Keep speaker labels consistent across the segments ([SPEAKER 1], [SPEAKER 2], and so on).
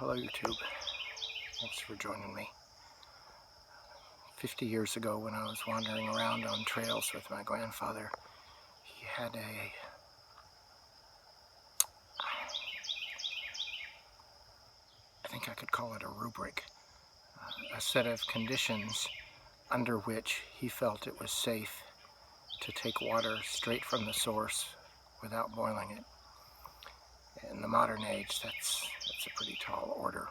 [SPEAKER 1] Well, hello YouTube. Thanks for joining me. 50 years ago, when I was wandering around on trails with my grandfather, he had I think I could call it a rubric, a set of conditions under which he felt it was safe to take water straight from the source without boiling it. In the modern age, that's a pretty tall order.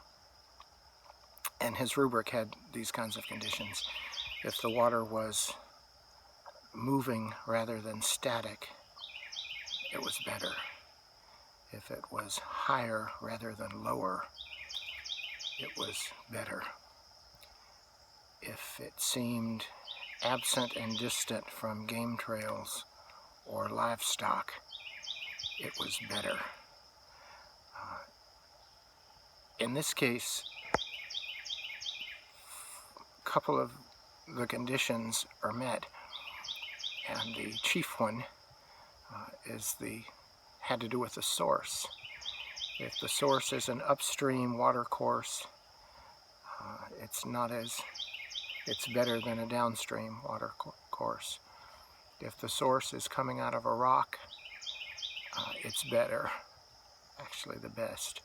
[SPEAKER 1] And his rubric had these kinds of conditions. If the water was moving rather than static, it was better. If it was higher rather than lower, it was better. If it seemed absent and distant from game trails or livestock, it was better. In this case, a couple of the conditions are met, and the chief one had to do with the source. If the source is an upstream water course, it's better than a downstream water course. If the source is coming out of a rock, it's better, actually the best.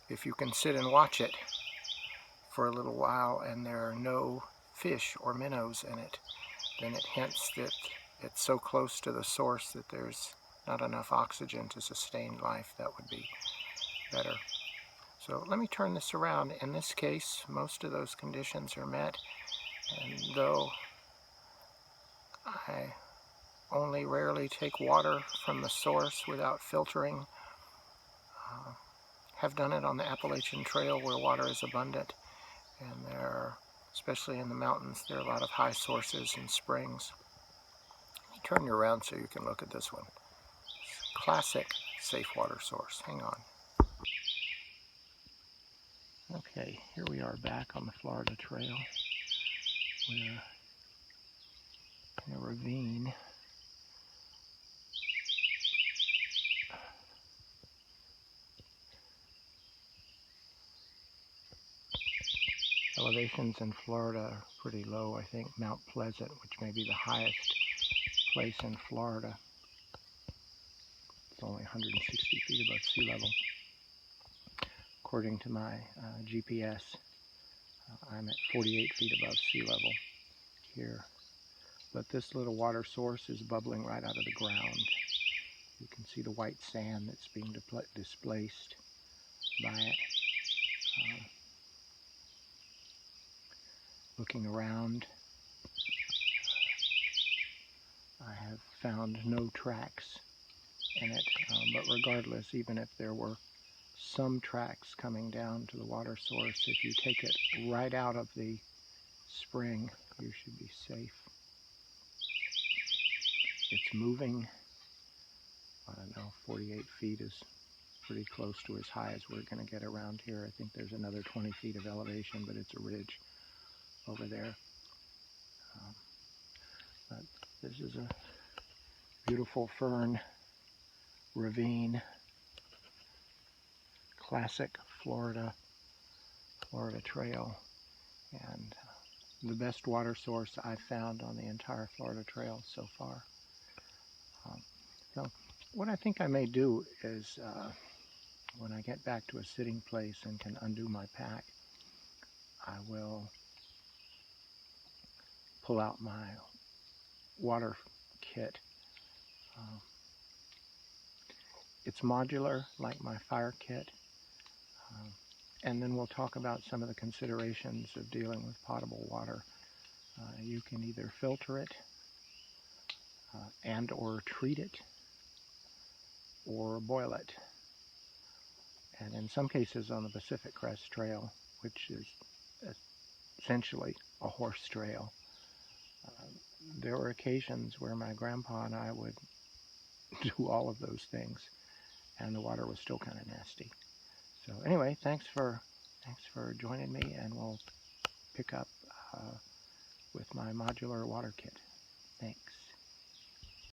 [SPEAKER 1] If you can sit and watch it for a little while and there are no fish or minnows in it, then it hints that it's so close to the source that there's not enough oxygen to sustain life. That would be better. So let me turn this around. In this case, most of those conditions are met, and though I only rarely take water from the source without filtering, have done it on the Appalachian Trail where water is abundant, and especially in the mountains, there are a lot of high sources and springs. Let me turn you around so you can look at this one. Classic safe water source. Hang on. Okay, here we are back on the Florida Trail. We're in a ravine. Elevations in Florida are pretty low. I think Mount Pleasant, which may be the highest place in Florida, it's only 160 feet above sea level. According to my GPS, I'm at 48 feet above sea level here. But this little water source is bubbling right out of the ground. You can see the white sand that's being displaced by it. Looking around, I have found no tracks in it, but regardless, even if there were some tracks coming down to the water source, if you take it right out of the spring, you should be safe. It's moving. I don't know, 48 feet is pretty close to as high as we're going to get around here. I think there's another 20 feet of elevation, but it's a ridge over there. But this is a beautiful fern ravine. Classic Florida Trail, and the best water source I've found on the entire Florida Trail so far. So what I think I may do is, when I get back to a sitting place and can undo my pack, I will pull out my water kit. It's modular, like my fire kit. And then we'll talk about some of the considerations of dealing with potable water. You can either filter it and or treat it or boil it. And in some cases on the Pacific Crest Trail, which is essentially a horse trail, there were occasions where my grandpa and I would do all of those things, and the water was still kind of nasty. So anyway, thanks for joining me, and we'll pick up with my modular water kit. Thanks.